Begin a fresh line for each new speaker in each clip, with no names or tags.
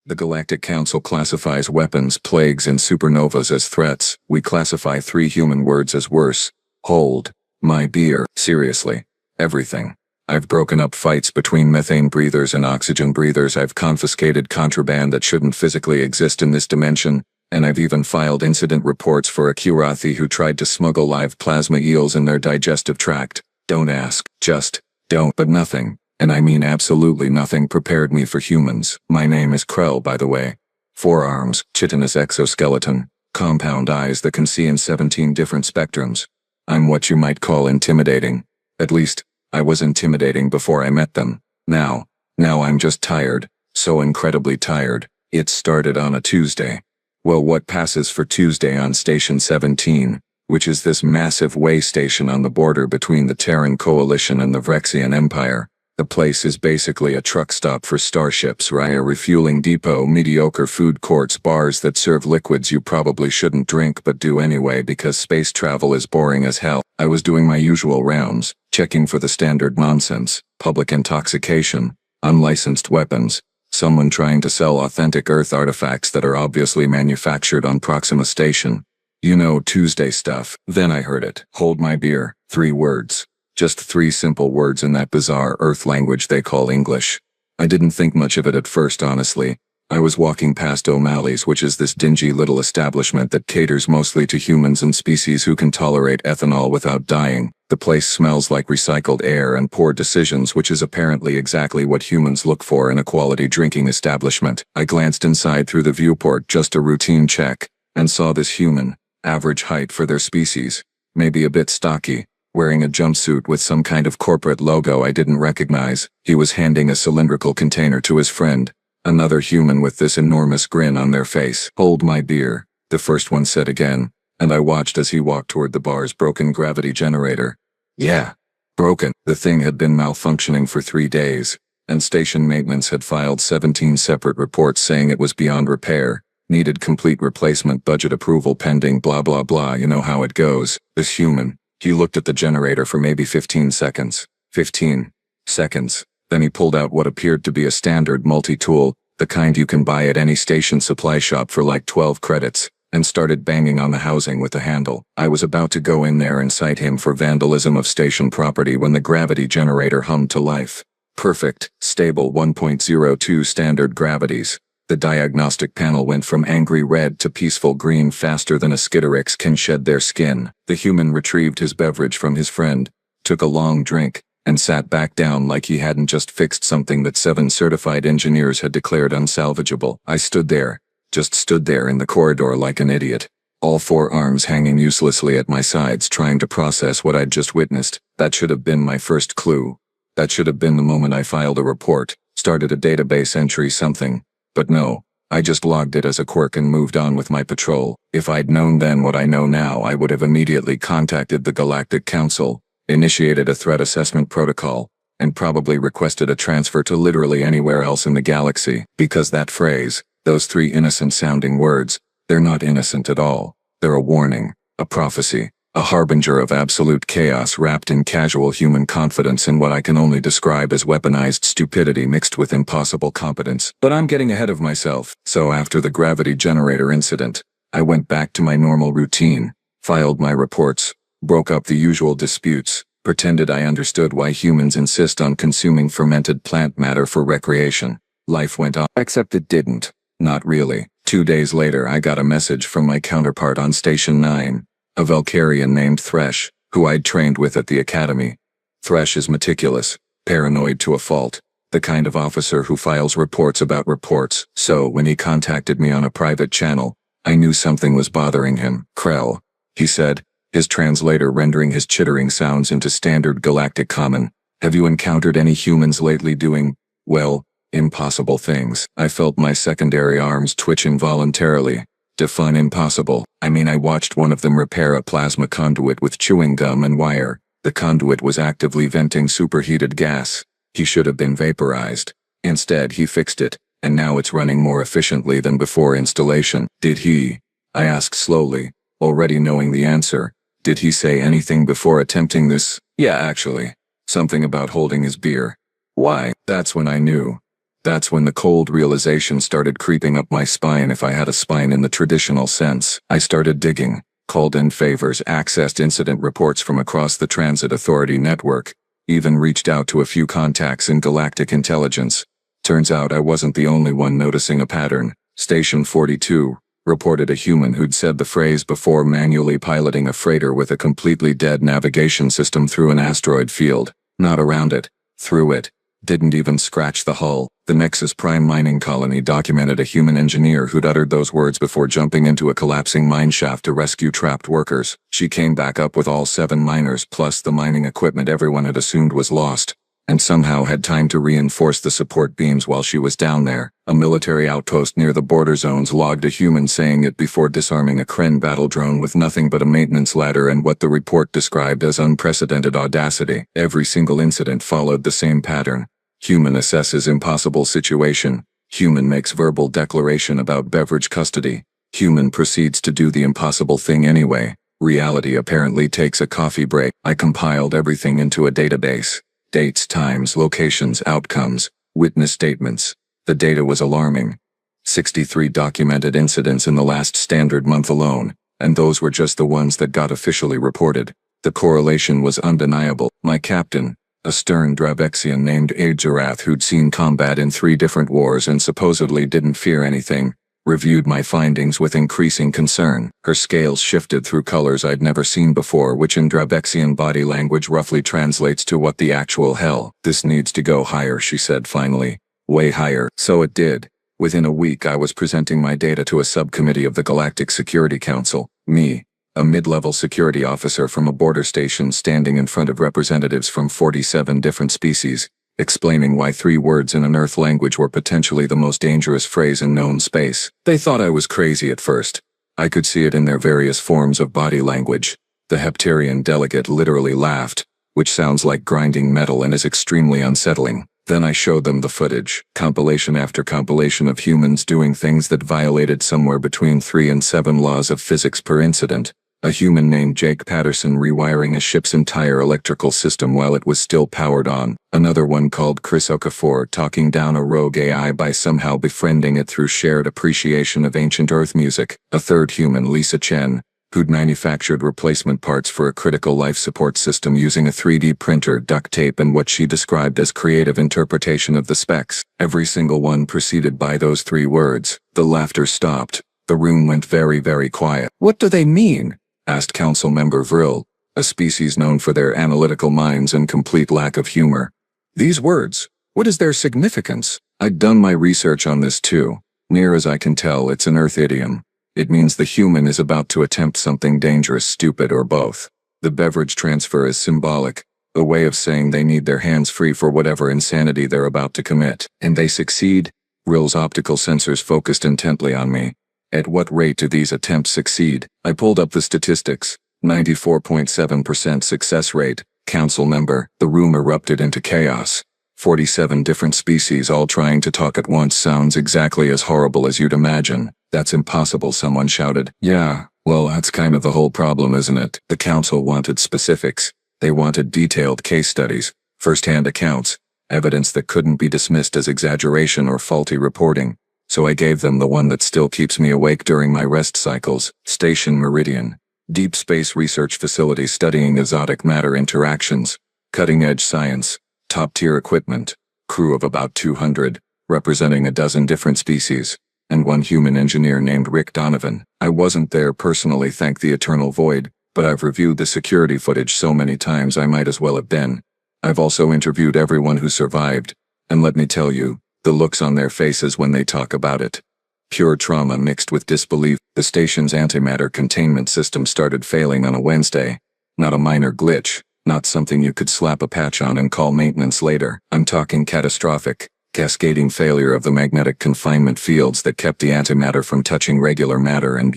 The Galactic Council classifies weapons, plagues, and supernovas as threats. We classify 3 human words as worse. Hold my beer. Seriously. Everything. I've broken up fights between methane breathers and oxygen breathers. I've confiscated contraband that shouldn't physically exist in this dimension, and I've even filed incident reports for a Kirathi who tried to smuggle live plasma eels in their digestive tract. Don't ask. Just don't. But nothing, and I mean absolutely nothing, prepared me for humans. My name is Krell, by the way. 4 arms, chitinous exoskeleton, compound eyes that can see in 17 different spectrums. I'm what you might call intimidating. At least, I was intimidating before I met them. Now I'm just tired. So incredibly tired. It started on a Tuesday. Well, what passes for Tuesday on Station 17, which is this massive way station on the border between the Terran Coalition and the Vrexian Empire. The place is basically a truck stop for starships, Raya refueling depot, mediocre food courts, bars that serve liquids you probably shouldn't drink but do anyway because space travel is boring as hell. I was doing my usual rounds, checking for the standard nonsense, public intoxication, unlicensed weapons, someone trying to sell authentic Earth artifacts that are obviously manufactured on Proxima Station. You know, Tuesday stuff. Then I heard it. Hold my beer. 3 words. Just 3 simple words in that bizarre Earth language they call English. I didn't think much of it at first, honestly. I was walking past O'Malley's, which is this dingy little establishment that caters mostly to humans and species who can tolerate ethanol without dying. The place smells like recycled air and poor decisions, which is apparently exactly what humans look for in a quality drinking establishment. I glanced inside through the viewport, just a routine check, and saw this human, average height for their species, maybe a bit stocky, wearing a jumpsuit with some kind of corporate logo I didn't recognize. He was handing a cylindrical container to his friend, another human with this enormous grin on their face. Hold my beer, the first one said again, and I watched as he walked toward the bar's broken gravity generator. Yeah, broken. The thing had been malfunctioning for 3 days, and station maintenance had filed 17 separate reports saying it was beyond repair, needed complete replacement, budget approval pending, blah blah blah. You know how it goes. This human, he looked at the generator for maybe 15 seconds. 15 seconds. Then he pulled out what appeared to be a standard multi-tool, the kind you can buy at any station supply shop for like 12 credits, and started banging on the housing with the handle. I was about to go in there and cite him for vandalism of station property when the gravity generator hummed to life. Perfect, stable 1.02 standard gravities. The diagnostic panel went from angry red to peaceful green faster than a Skitterix can shed their skin. The human retrieved his beverage from his friend, took a long drink, and sat back down like he hadn't just fixed something that 7 certified engineers had declared unsalvageable. I stood there, just stood there in the corridor like an idiot, all 4 arms hanging uselessly at my sides, trying to process what I'd just witnessed. That should have been my first clue. That should have been the moment I filed a report, started a database entry, something. But no, I just logged it as a quirk and moved on with my patrol. If I'd known then what I know now, I would have immediately contacted the Galactic Council, initiated a threat assessment protocol, and probably requested a transfer to literally anywhere else in the galaxy. Because that phrase, those 3 innocent-sounding words, they're not innocent at all. They're a warning, a prophecy, a harbinger of absolute chaos wrapped in casual human confidence in what I can only describe as weaponized stupidity mixed with impossible competence. But I'm getting ahead of myself. So after the gravity generator incident, I went back to my normal routine, filed my reports, broke up the usual disputes, pretended I understood why humans insist on consuming fermented plant matter for recreation. Life went on. Except it didn't. Not really. 2 days later, I got a message from my counterpart on Station 9. A Valkyrian named Thresh, who I'd trained with at the academy. Thresh is meticulous, paranoid to a fault, the kind of officer who files reports about reports. So when he contacted me on a private channel, I knew something was bothering him. Krell, he said, his translator rendering his chittering sounds into standard galactic common. Have you encountered any humans lately doing, well, impossible things? I felt my secondary arms twitch involuntarily. Define impossible. I mean, I watched one of them repair a plasma conduit with chewing gum and wire. The conduit was actively venting superheated gas. He should have been vaporized. Instead, he fixed it, and now it's running more efficiently than before installation. Did he? I asked slowly, already knowing the answer. Did he say anything before attempting this? Yeah, actually. Something about holding his beer. Why? That's when I knew. That's when the cold realization started creeping up my spine, if I had a spine in the traditional sense. I started digging, called in favors, accessed incident reports from across the Transit Authority network, even reached out to a few contacts in galactic intelligence. Turns out I wasn't the only one noticing a pattern. Station 42 reported a human who'd said the phrase before manually piloting a freighter with a completely dead navigation system through an asteroid field. Not around it, through it. Didn't even scratch the hull. The Nexus Prime mining colony documented a human engineer who'd uttered those words before jumping into a collapsing mine shaft to rescue trapped workers. She came back up with all 7 miners plus the mining equipment everyone had assumed was lost, and somehow had time to reinforce the support beams while she was down there. A military outpost near the border zones logged a human saying it before disarming a Kren battle drone with nothing but a maintenance ladder and what the report described as unprecedented audacity. Every single incident followed the same pattern. Human assesses impossible situation. Human makes verbal declaration about beverage custody. Human proceeds to do the impossible thing anyway. Reality apparently takes a coffee break. I compiled everything into a database. Dates, times, locations, outcomes, witness statements. The data was alarming. 63 documented incidents in the last standard month alone, and those were just the ones that got officially reported. The correlation was undeniable. My captain, a stern Dravexian named Aedzarath who'd seen combat in 3 different wars and supposedly didn't fear anything, reviewed my findings with increasing concern. Her scales shifted through colors I'd never seen before, which in Dravexian body language roughly translates to "what the actual hell." "This needs to go higher," she said finally. "Way higher." So it did. Within a week I was presenting my data to a subcommittee of the Galactic Security Council. Me, a mid-level security officer from a border station, standing in front of representatives from 47 different species, explaining why 3 words in an Earth language were potentially the most dangerous phrase in known space. They thought I was crazy at first. I could see it in their various forms of body language. The Heptarian delegate literally laughed, which sounds like grinding metal and is extremely unsettling. Then I showed them the footage, compilation after compilation of humans doing things that violated somewhere between 3 and 7 laws of physics per incident. A human named Jake Patterson rewiring a ship's entire electrical system while it was still powered on. Another one called Chris Okafor talking down a rogue AI by somehow befriending it through shared appreciation of ancient Earth music. A third human, Lisa Chen, who'd manufactured replacement parts for a critical life support system using a 3D printer, duct tape, and what she described as creative interpretation of the specs. Every single one preceded by those 3 words. The laughter stopped. The room went very, very quiet. "What do they mean?" asked Council Member Vril, a species known for their analytical minds and complete lack of humor. "These words, what is their significance?" I'd done my research on this too. Near as I can tell, it's an Earth idiom. It means the human is about to attempt something dangerous, stupid, or both. The beverage transfer is symbolic, a way of saying they need their hands free for whatever insanity they're about to commit. And they succeed? Ril's optical sensors focused intently on me. At what rate do these attempts succeed? I pulled up the statistics. 94.7% success rate. Council member. The room erupted into chaos. 47 different species all trying to talk at once sounds exactly as horrible as you'd imagine. "That's impossible," someone shouted. "Yeah, well, that's kind of the whole problem, isn't it?" The council wanted specifics. They wanted detailed case studies, first-hand accounts, evidence that couldn't be dismissed as exaggeration or faulty reporting. So I gave them the one that still keeps me awake during my rest cycles. Station Meridian. Deep space research facility studying exotic matter interactions. Cutting-edge science. Top-tier equipment. Crew of about 200, representing a dozen different species. And one human engineer named Rick Donovan. I wasn't there personally, thank the eternal void, but I've reviewed the security footage so many times I might as well have been. I've also interviewed everyone who survived. And let me tell you, the looks on their faces when they talk about it. Pure trauma mixed with disbelief. The station's antimatter containment system started failing on a Wednesday. Not a minor glitch, not something you could slap a patch on and call maintenance later. I'm talking catastrophic, cascading failure of the magnetic confinement fields that kept the antimatter from touching regular matter and,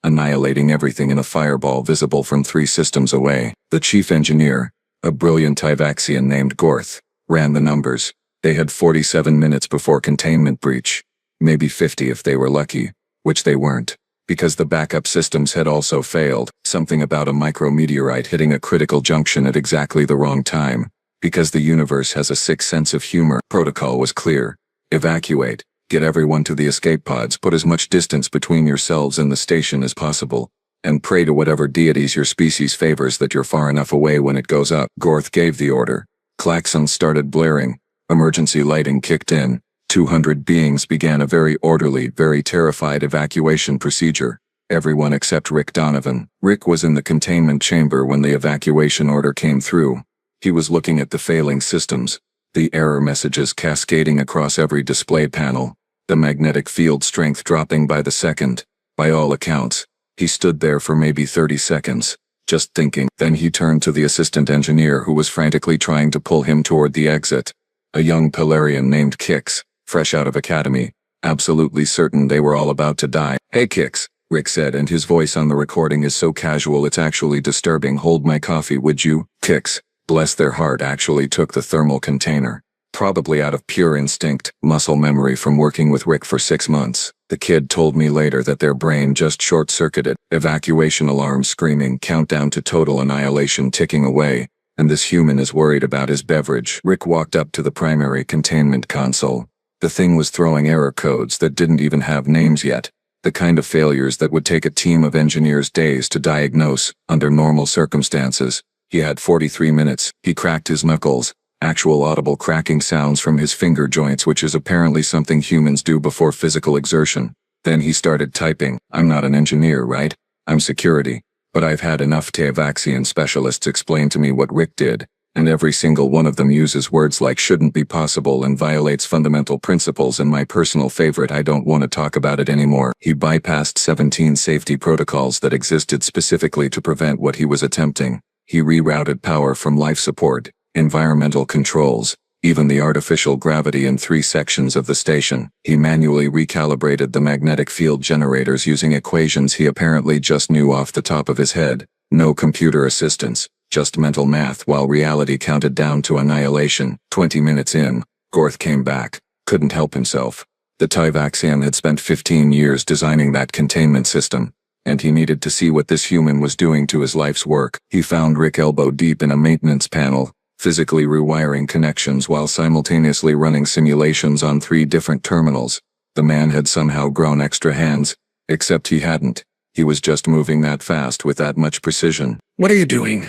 annihilating everything in a fireball visible from 3 systems away. The chief engineer, a brilliant Tyvaxian named Gorth, ran the numbers. They had 47 minutes before containment breach. Maybe 50 if they were lucky, which they weren't, because the backup systems had also failed. Something about a micrometeorite hitting a critical junction at exactly the wrong time. Because the universe has a sick sense of humor. Protocol was clear. Evacuate. Get everyone to the escape pods, put as much distance between yourselves and the station as possible, and pray to whatever deities your species favors that you're far enough away when it goes up. Gorth gave the order. Klaxons started blaring. Emergency lighting kicked in. 200 beings began a very orderly, very terrified evacuation procedure. Everyone except Rick Donovan. Rick was in the containment chamber when the evacuation order came through. He was looking at the failing systems, the error messages cascading across every display panel, the magnetic field strength dropping by the second. By all accounts, he stood there for maybe 30 seconds, just thinking. Then he turned to the assistant engineer who was frantically trying to pull him toward the exit. A young Pelarian named Kix, fresh out of academy, absolutely certain they were all about to die. "Hey Kix," Rick said, and his voice on the recording is so casual it's actually disturbing. "Hold my coffee, would you?" Kix, bless their heart, actually took the thermal container. Probably out of pure instinct, muscle memory from working with Rick for 6 months. The kid told me later that their brain just short-circuited. Evacuation alarm screaming, countdown to total annihilation ticking away, and this human is worried about his beverage. Rick walked up to the primary containment console. The thing was throwing error codes that didn't even have names yet. The kind of failures that would take a team of engineers days to diagnose, under normal circumstances. He had 43 minutes. He cracked his knuckles. Actual audible cracking sounds from his finger joints, which is apparently something humans do before physical exertion. Then he started typing. "I'm not an engineer, right? I'm security. But I've had enough Tavaxian specialists explain to me what Rick did, and every single one of them uses words like shouldn't be possible and violates fundamental principles, and my personal favorite, I don't want to talk about it anymore." He bypassed 17 safety protocols that existed specifically to prevent what he was attempting. He rerouted power from life support, environmental controls, even the artificial gravity in 3 sections of the station. He manually recalibrated the magnetic field generators using equations he apparently just knew off the top of his head. No computer assistance, just mental math while reality counted down to annihilation. 20 minutes in, Gorth came back. Couldn't help himself. The Tyvaxian had spent 15 years designing that containment system, and he needed to see what this human was doing to his life's work. He found Rick elbow deep in a maintenance panel, physically rewiring connections while simultaneously running simulations on 3 different terminals. The man had somehow grown extra hands, except he hadn't. He was just moving that fast with that much precision. "What are you doing?"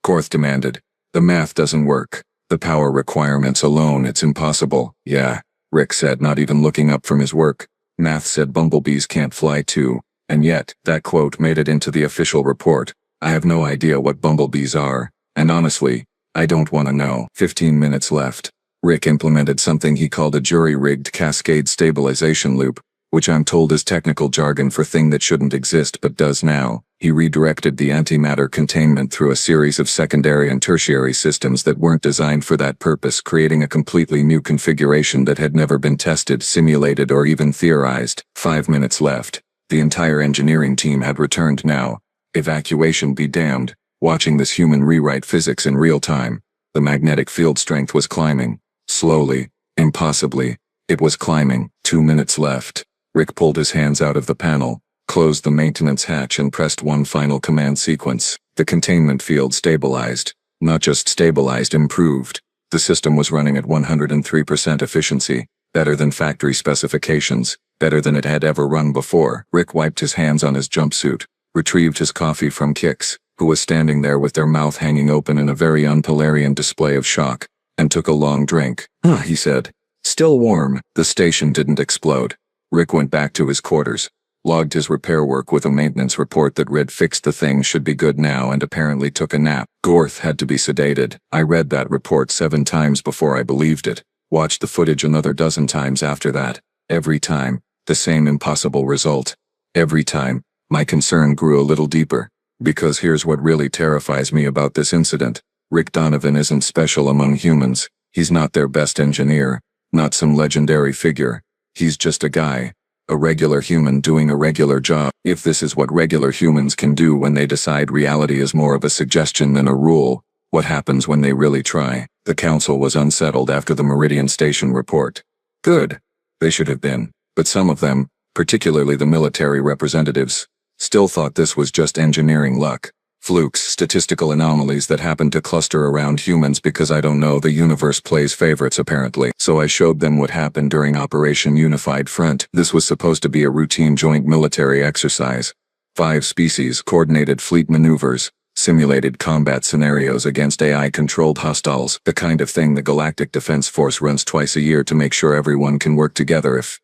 Gorth demanded. "The math doesn't work. The power requirements alone, it's impossible." "Yeah," Rick said, not even looking up from his work. "Math said bumblebees can't fly too. And yet, that quote made it into the official report. I have no idea what bumblebees are, and honestly, I don't want to know." 15 minutes left. Rick implemented something he called a jury-rigged cascade stabilization loop, which I'm told is technical jargon for thing that shouldn't exist but does now. He redirected the antimatter containment through a series of secondary and tertiary systems that weren't designed for that purpose, creating a completely new configuration that had never been tested, simulated, or even theorized. 5 minutes left. The entire engineering team had returned now. Evacuation be damned. Watching this human rewrite physics in real time, the magnetic field strength was climbing. Slowly, impossibly, it was climbing. 2 minutes left. Rick pulled his hands out of the panel, closed the maintenance hatch, and pressed one final command sequence. The containment field stabilized. Not just stabilized, improved. The system was running at 103% efficiency, better than factory specifications, better than it had ever run before. Rick wiped his hands on his jumpsuit, retrieved his coffee from Kix, who was standing there with their mouth hanging open in a very un-Pelarian display of shock, and took a long drink. He said. "Still warm." The station didn't explode. Rick went back to his quarters, logged his repair work with a maintenance report that read fixed the thing should be good now, and apparently took a nap. Gorth had to be sedated. I read that report 7 times before I believed it. Watched the footage another dozen times after that. Every time, the same impossible result. Every time, my concern grew a little deeper. Because here's what really terrifies me about this incident. Rick Donovan isn't special among humans. He's not their best engineer, not some legendary figure. He's just a guy. A regular human doing a regular job. If this is what regular humans can do when they decide reality is more of a suggestion than a rule, what happens when they really try? The council was unsettled after the Meridian Station report. Good. They should have been. But some of them, particularly the military representatives, still thought this was just engineering luck. Flukes, statistical anomalies that happen to cluster around humans because I don't know, the universe plays favorites apparently. So I showed them what happened during Operation Unified Front. This was supposed to be a routine joint military exercise. 5 species, coordinated fleet maneuvers, simulated combat scenarios against AI-controlled hostiles, the kind of thing the Galactic Defense Force runs twice a year to make sure everyone can work together if,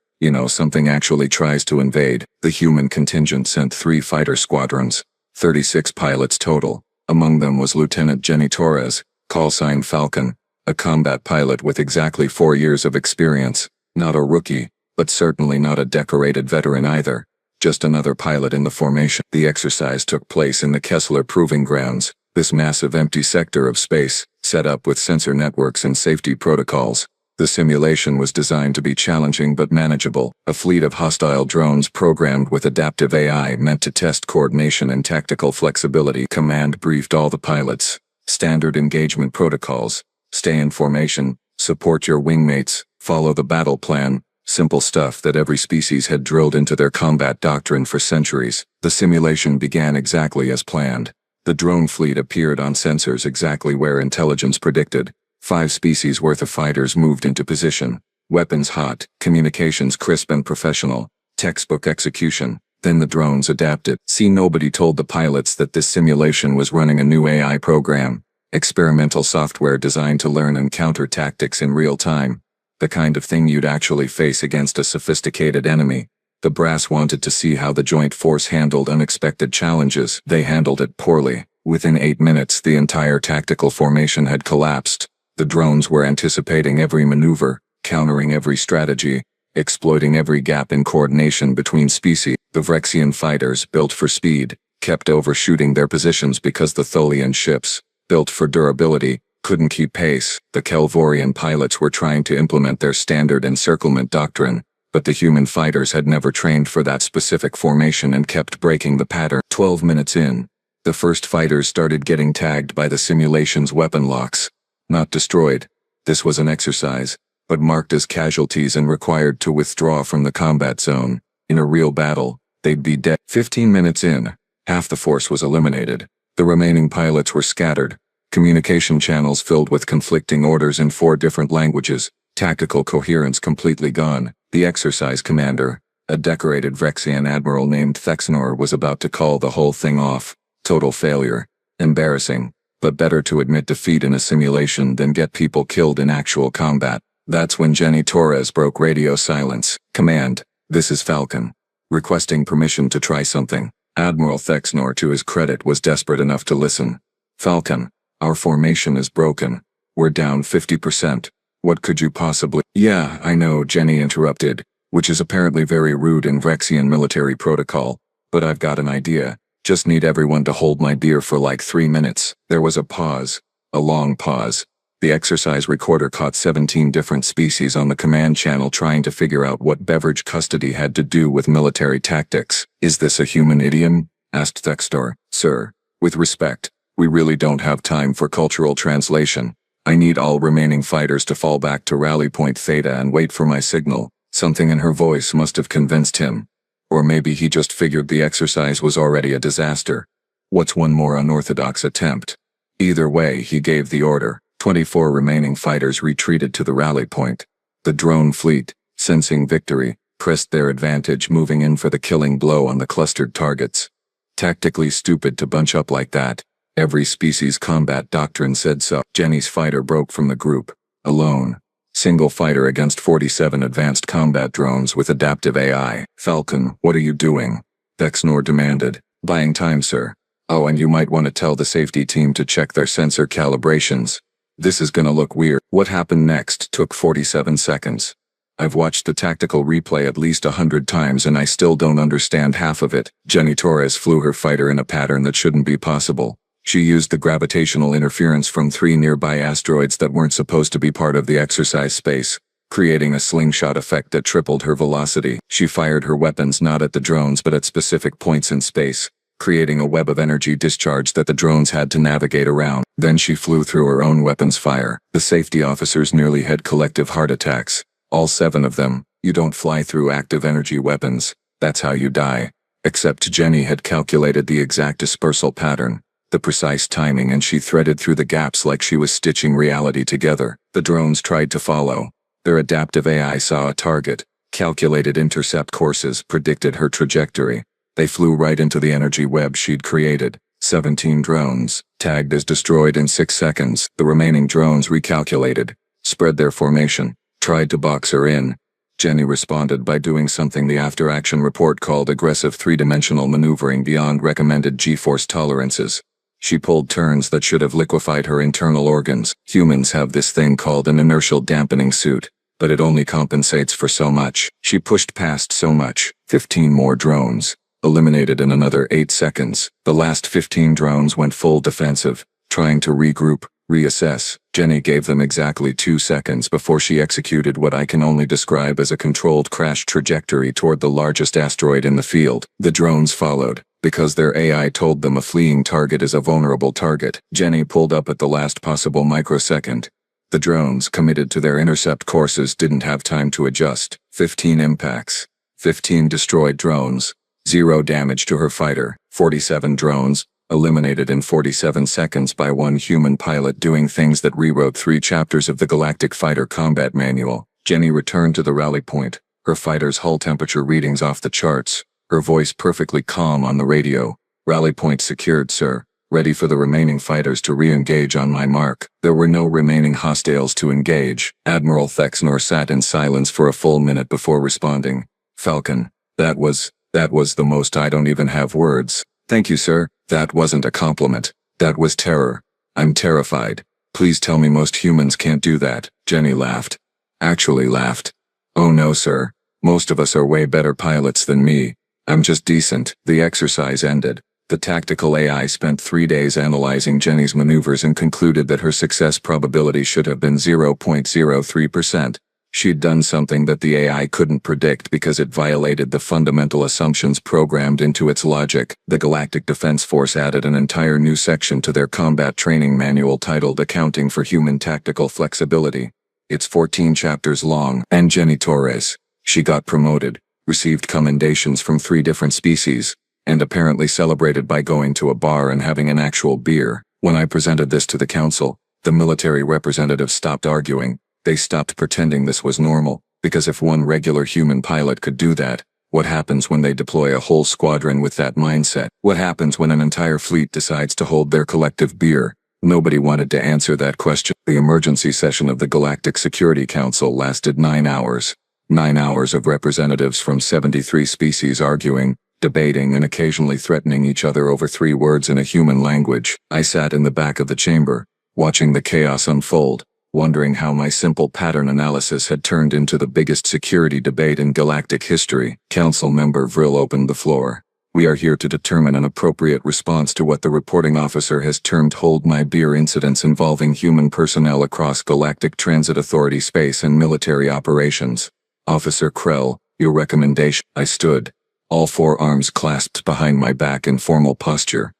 something actually tries to invade. The human contingent sent 3 fighter squadrons, 36 pilots total. Among them was Lieutenant Jenny Torres, callsign Falcon, a combat pilot with exactly 4 years of experience. Not a rookie, but certainly not a decorated veteran either. Just another pilot in the formation. The exercise took place in the Kessler Proving Grounds, this massive empty sector of space, set up with sensor networks and safety protocols. The simulation was designed to be challenging but manageable. A fleet of hostile drones programmed with adaptive AI meant to test coordination and tactical flexibility. Command briefed all the pilots. Standard engagement protocols. Stay in formation, support your wingmates, follow the battle plan. Simple stuff that every species had drilled into their combat doctrine for centuries. The simulation began exactly as planned. The drone fleet appeared on sensors exactly where intelligence predicted. 5 species worth of fighters moved into position. Weapons hot, communications crisp and professional. Textbook execution. Then the drones adapted. Nobody told the pilots that this simulation was running a new AI program. Experimental software designed to learn and counter tactics in real time. The kind of thing you'd actually face against a sophisticated enemy. The brass wanted to see how the joint force handled unexpected challenges. They handled it poorly. Within 8 minutes, the entire tactical formation had collapsed. The drones were anticipating every maneuver, countering every strategy, exploiting every gap in coordination between species. The Vrexian fighters, built for speed, kept overshooting their positions because the Tholian ships, built for durability, couldn't keep pace. The Kelvorian pilots were trying to implement their standard encirclement doctrine, but the human fighters had never trained for that specific formation and kept breaking the pattern. 12 minutes in, the first fighters started getting tagged by the simulation's weapon locks. Not destroyed. This was an exercise, but marked as casualties and required to withdraw from the combat zone. In a real battle, they'd be dead. 15 minutes in, half the force was eliminated. The remaining pilots were scattered. Communication channels filled with conflicting orders in 4 different languages. Tactical coherence completely gone. The exercise commander, a decorated Vrexian admiral named Thexnor, was about to call the whole thing off. Total failure. Embarrassing. But better to admit defeat in a simulation than get people killed in actual combat. That's when Jenny Torres broke radio silence. Command, this is Falcon. Requesting permission to try something. Admiral Thexnor, to his credit, was desperate enough to listen. Falcon, our formation is broken. We're down 50%. What could you possibly— Yeah, I know, Jenny interrupted, which is apparently very rude in Vrexian military protocol, but I've got an idea. Just need everyone to hold my beer for like 3 minutes. There was a pause. A long pause. The exercise recorder caught 17 different species on the command channel trying to figure out what beverage custody had to do with military tactics. Is this a human idiom? Asked Thextor. Sir, with respect, we really don't have time for cultural translation. I need all remaining fighters to fall back to rally point Theta and wait for my signal. Something in her voice must have convinced him. Or maybe he just figured the exercise was already a disaster. What's one more unorthodox attempt? Either way, he gave the order. 24 remaining fighters retreated to the rally point. The drone fleet, sensing victory, pressed their advantage, moving in for the killing blow on the clustered targets. Tactically stupid to bunch up like that. Every species combat doctrine said so. Jenny's fighter broke from the group. Alone. Single fighter against 47 advanced combat drones with adaptive AI. Falcon, what are you doing? Thexnor demanded. Buying time, sir. Oh, and you might want to tell the safety team to check their sensor calibrations. This is gonna look weird. What happened next took 47 seconds. I've watched the tactical replay at least 100 times and I still don't understand half of it. Jenny Torres flew her fighter in a pattern that shouldn't be possible. She used the gravitational interference from 3 nearby asteroids that weren't supposed to be part of the exercise space, creating a slingshot effect that tripled her velocity. She fired her weapons not at the drones but at specific points in space, creating a web of energy discharge that the drones had to navigate around. Then she flew through her own weapons fire. The safety officers nearly had collective heart attacks. All 7 of them. You don't fly through active energy weapons. That's how you die. Except Jenny had calculated the exact dispersal pattern. the precise timing, and she threaded through the gaps like she was stitching reality together. The drones tried to follow. Their adaptive AI saw a target, calculated intercept courses, predicted her trajectory. They flew right into the energy web she'd created. 17 drones, tagged as destroyed in 6 seconds. The remaining drones recalculated, spread their formation, tried to box her in. Jenny responded by doing something the after-action report called aggressive three-dimensional maneuvering beyond recommended G-force tolerances. She pulled turns that should have liquefied her internal organs. Humans have this thing called an inertial dampening suit, but it only compensates for so much. She pushed past so much. 15 more drones, eliminated in another 8 seconds. The last 15 drones went full defensive, trying to regroup, reassess. Jenny gave them exactly 2 seconds before she executed what I can only describe as a controlled crash trajectory toward the largest asteroid in the field. The drones followed, because their AI told them a fleeing target is a vulnerable target. Jenny pulled up at the last possible microsecond. The drones, committed to their intercept courses, didn't have time to adjust. 15 impacts. 15 destroyed drones. 0 damage to her fighter. 47 drones, eliminated in 47 seconds by one human pilot doing things that rewrote 3 chapters of the Galactic Fighter Combat Manual. Jenny returned to the rally point, her fighter's hull temperature readings off the charts, her voice perfectly calm on the radio. Rally point secured, sir. Ready for the remaining fighters to re-engage on my mark. There were no remaining hostiles to engage. Admiral Thexnor sat in silence for a full minute before responding. Falcon, that was the most. I don't even have words. Thank you, sir. That wasn't a compliment. That was terror. I'm terrified. Please tell me most humans can't do that. Jenny laughed. Actually laughed. Oh no, sir. Most of us are way better pilots than me. I'm just decent. The exercise ended. The tactical AI spent 3 days analyzing Jenny's maneuvers and concluded that her success probability should have been 0.03%. She'd done something that the AI couldn't predict because it violated the fundamental assumptions programmed into its logic. The Galactic Defense Force added an entire new section to their combat training manual titled Accounting for Human Tactical Flexibility. It's 14 chapters long. And Jenny Torres, she got promoted, received commendations from 3 different species, and apparently celebrated by going to a bar and having an actual beer. When I presented this to the council, the military representatives stopped arguing. They stopped pretending this was normal, because if one regular human pilot could do that, what happens when they deploy a whole squadron with that mindset? What happens when an entire fleet decides to hold their collective beer? Nobody wanted to answer that question. The emergency session of the Galactic Security Council lasted 9 hours. 9 hours of representatives from 73 species arguing, debating, and occasionally threatening each other over 3 words in a human language. I sat in the back of the chamber, watching the chaos unfold, wondering how my simple pattern analysis had turned into the biggest security debate in galactic history. Council member Vril opened the floor. We are here to determine an appropriate response to what the reporting officer has termed Hold My Beer incidents involving human personnel across Galactic Transit Authority space and military operations. Officer Krell, your recommendation. I stood, all 4 arms clasped behind my back in formal posture.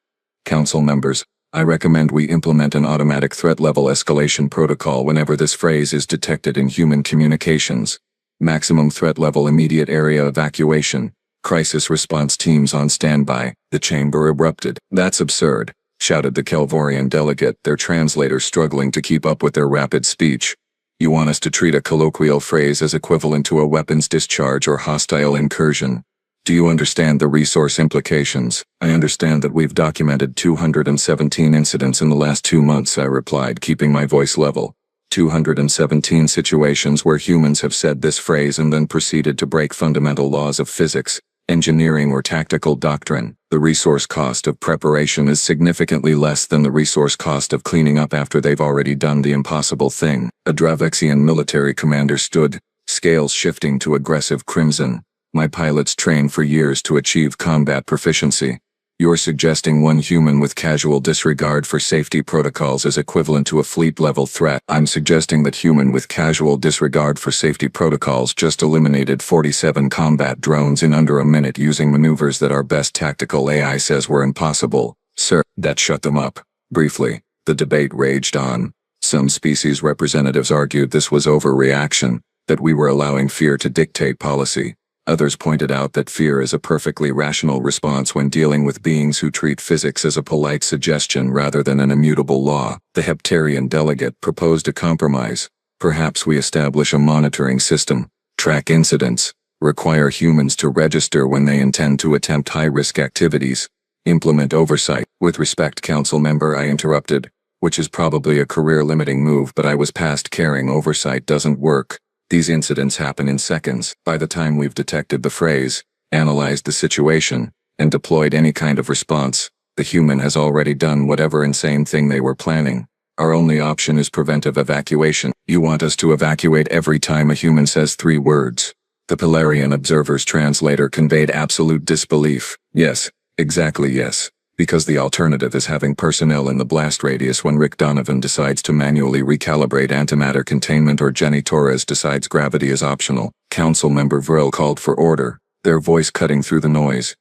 Council members, I recommend we implement an automatic threat level escalation protocol whenever this phrase is detected in human communications. Maximum threat level immediate area evacuation. Crisis response teams on standby. The chamber erupted. That's absurd, shouted the Kelvorian delegate, their translator struggling to keep up with their rapid speech. You want us to treat a colloquial phrase as equivalent to a weapons discharge or hostile incursion? Do you understand the resource implications? I understand that we've documented 217 incidents in the last 2 months, I replied, keeping my voice level. 217 situations where humans have said this phrase and then proceeded to break fundamental laws of physics, engineering, or tactical doctrine. The resource cost of preparation is significantly less than the resource cost of cleaning up after they've already done the impossible thing. A Dravexian military commander stood, scales shifting to aggressive crimson. My pilots train for years to achieve combat proficiency. You're suggesting one human with casual disregard for safety protocols is equivalent to a fleet-level threat. I'm suggesting that human with casual disregard for safety protocols just eliminated 47 combat drones in under a minute using maneuvers that our best tactical AI says were impossible. Sir, that shut them up. Briefly, the debate raged on. Some species representatives argued this was overreaction, that we were allowing fear to dictate policy. Others pointed out that fear is a perfectly rational response when dealing with beings who treat physics as a polite suggestion rather than an immutable law. The Heptarian delegate proposed a compromise. Perhaps we establish a monitoring system, track incidents, require humans to register when they intend to attempt high-risk activities, implement oversight. With respect, council member, I interrupted, which is probably a career-limiting move, but I was past caring. Oversight doesn't work. These incidents happen in seconds. By the time we've detected the phrase, analyzed the situation, and deployed any kind of response, the human has already done whatever insane thing they were planning. Our only option is preventive evacuation. You want us to evacuate every time a human says 3 words. The Polarian Observer's translator conveyed absolute disbelief. Yes, exactly yes. Because the alternative is having personnel in the blast radius when Rick Donovan decides to manually recalibrate antimatter containment or Jenny Torres decides gravity is optional. Council member Vril called for order, their voice cutting through the noise.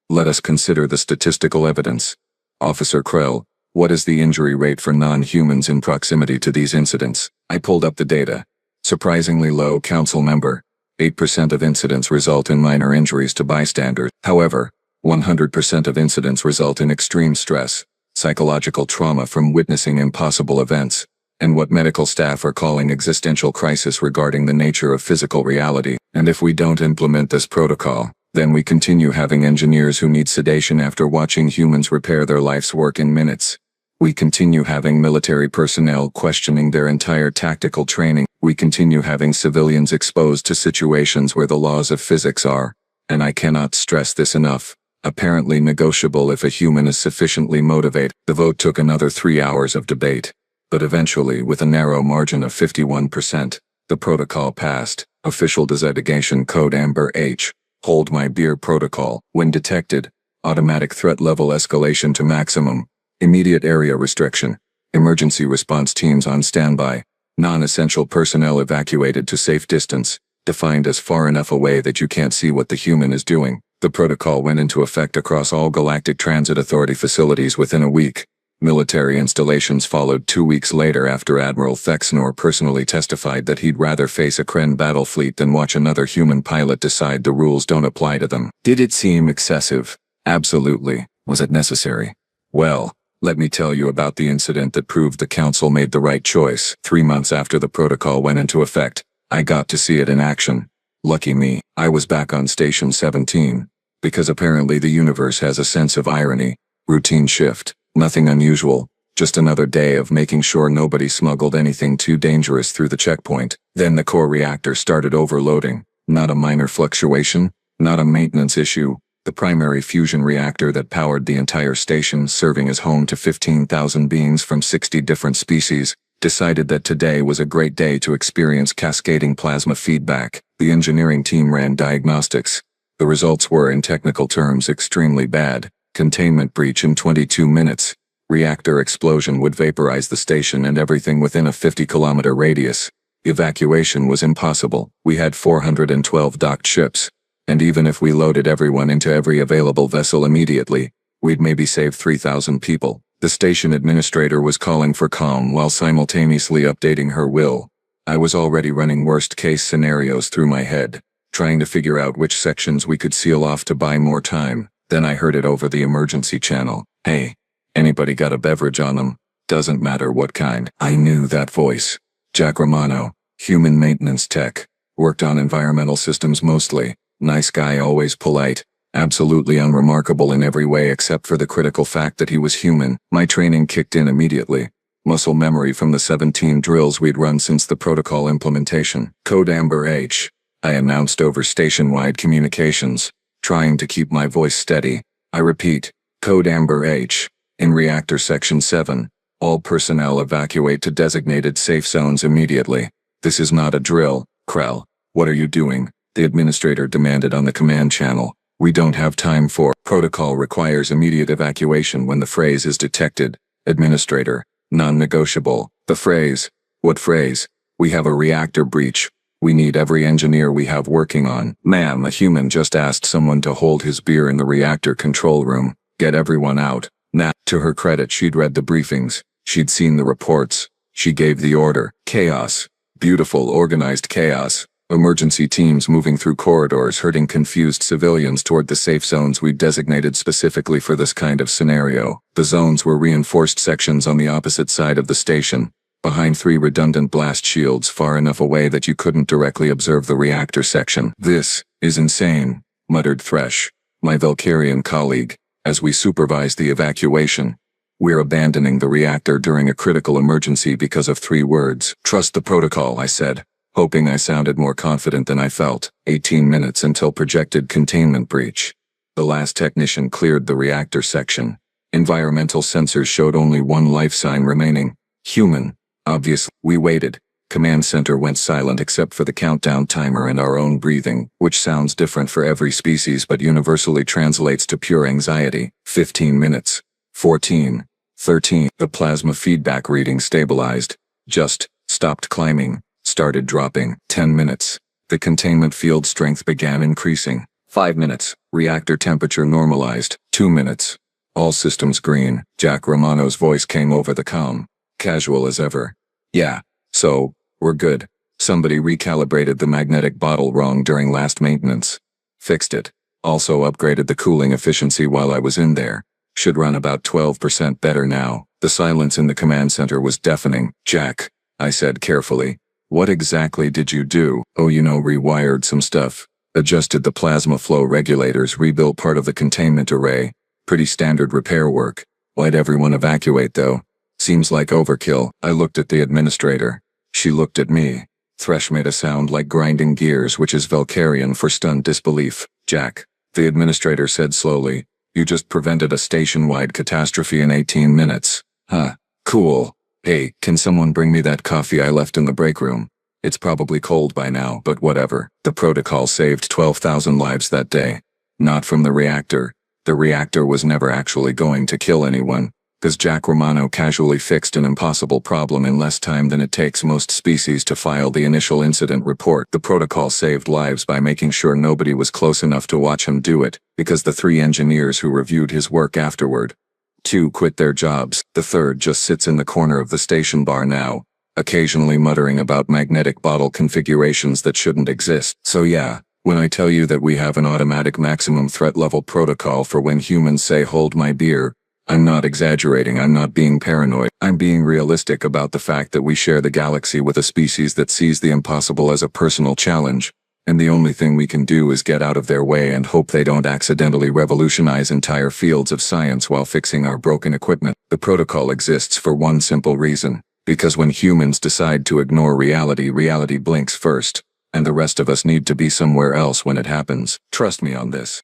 Let us consider the statistical evidence. Officer Krell, what is the injury rate for non-humans in proximity to these incidents? I pulled up the data. Surprisingly low, council member. 8% of incidents result in minor injuries to bystanders. However, 100% of incidents result in extreme stress, psychological trauma from witnessing impossible events, and what medical staff are calling existential crisis regarding the nature of physical reality. And if we don't implement this protocol, then we continue having engineers who need sedation after watching humans repair their life's work in minutes. We continue having military personnel questioning their entire tactical training. We continue having civilians exposed to situations where the laws of physics are, and I cannot stress this enough, apparently negotiable if a human is sufficiently motivated. The vote took another 3 hours of debate, but eventually, with a narrow margin of 51%, the protocol passed. Official designation code Amber H. Hold my beer protocol. When detected, automatic threat level escalation to maximum, immediate area restriction, emergency response teams on standby, non-essential personnel evacuated to safe distance, defined as far enough away that you can't see what the human is doing. The protocol went into effect across all Galactic Transit Authority facilities within a week. Military installations followed 2 weeks later after Admiral Thexnor personally testified that he'd rather face a Kren battle fleet than watch another human pilot decide the rules don't apply to them. Did it seem excessive? Absolutely. Was it necessary? Well, let me tell you about the incident that proved the Council made the right choice. 3 months after the protocol went into effect, I got to see it in action. Lucky me, I was back on Station 17. Because apparently the universe has a sense of irony. Routine shift. Nothing unusual. Just another day of making sure nobody smuggled anything too dangerous through the checkpoint. Then the core reactor started overloading. Not a minor fluctuation. Not a maintenance issue. The primary fusion reactor that powered the entire station, serving as home to 15,000 beings from 60 different species, decided that today was a great day to experience cascading plasma feedback. The engineering team ran diagnostics. The results were, in technical terms, extremely bad. Containment breach in 22 minutes. Reactor explosion would vaporize the station and everything within a 50-kilometer radius. Evacuation was impossible. We had 412 docked ships. And even if we loaded everyone into every available vessel immediately, we'd maybe save 3,000 people. The station administrator was calling for calm while simultaneously updating her will. I was already running worst-case scenarios through my head, trying to figure out which sections we could seal off to buy more time. Then I heard it over the emergency channel. Hey, anybody got a beverage on them? Doesn't matter what kind. I knew that voice. Jack Romano, human maintenance tech. Worked on environmental systems mostly. Nice guy, always polite. Absolutely unremarkable in every way except for the critical fact that he was human. My training kicked in immediately. Muscle memory from the 17 drills we'd run since the protocol implementation. Code Amber H. I announced over station-wide communications, trying to keep my voice steady. I repeat, Code Amber H. In Reactor Section 7, all personnel evacuate to designated safe zones immediately. This is not a drill. Krell, what are you doing? The administrator demanded on the command channel. We don't have time for. Protocol requires immediate evacuation when the phrase is detected. Administrator, non-negotiable. The phrase. What phrase? We have a reactor breach. We need every engineer we have working on. Ma'am, a human just asked someone to hold his beer in the reactor control room. Get everyone out. Nah. To her credit, she'd read the briefings. She'd seen the reports. She gave the order. Chaos. Beautiful, organized chaos. Emergency teams moving through corridors herding confused civilians toward the safe zones we designated specifically for this kind of scenario. The zones were reinforced sections on the opposite side of the station, behind 3 redundant blast shields far enough away that you couldn't directly observe the reactor section. "This is insane," muttered Thresh, my Valkyrian colleague, as we supervised the evacuation. "We're abandoning the reactor during a critical emergency because of 3 words. Trust the protocol," I said, hoping I sounded more confident than I felt. 18 minutes until projected containment breach. The last technician cleared the reactor section. Environmental sensors showed only 1 life sign remaining. Human. Obviously, we waited. Command center went silent except for the countdown timer and our own breathing, which sounds different for every species but universally translates to pure anxiety. 15 minutes. 14. 13. The plasma feedback reading stabilized. Just stopped climbing. Started dropping. 10 minutes. The containment field strength began increasing. 5 minutes. Reactor temperature normalized. 2 minutes. All systems green. Jack Romano's voice came over the comm. Casual as ever. "Yeah. So, we're good. Somebody recalibrated the magnetic bottle wrong during last maintenance. Fixed it. Also upgraded the cooling efficiency while I was in there. Should run about 12% better now." The silence in the command center was deafening. "Jack," I said carefully, "what exactly did you do?" "Oh, rewired some stuff. Adjusted the plasma flow regulators, rebuilt part of the containment array. Pretty standard repair work. Why'd everyone evacuate though? Seems like overkill." I looked at the administrator. She looked at me. Thresh made a sound like grinding gears, which is Valkyrian for stunned disbelief. "Jack," the administrator said slowly, "you just prevented a station-wide catastrophe in 18 minutes. Huh. Cool. Hey, can someone bring me that coffee I left in the break room? It's probably cold by now, but whatever." The protocol saved 12,000 lives that day. Not from the reactor. The reactor was never actually going to kill anyone, because Jack Romano casually fixed an impossible problem in less time than it takes most species to file the initial incident report. The protocol saved lives by making sure nobody was close enough to watch him do it, because the 3 engineers who reviewed his work afterward, 2 quit their jobs. The 3rd just sits in the corner of the station bar now, occasionally muttering about magnetic bottle configurations that shouldn't exist. So yeah, when I tell you that we have an automatic maximum threat level protocol for when humans say "hold my beer," I'm not exaggerating. I'm not being paranoid. I'm being realistic about the fact that we share the galaxy with a species that sees the impossible as a personal challenge, and the only thing we can do is get out of their way and hope they don't accidentally revolutionize entire fields of science while fixing our broken equipment. The protocol exists for one simple reason, because when humans decide to ignore reality, reality blinks first, and the rest of us need to be somewhere else when it happens. Trust me on this.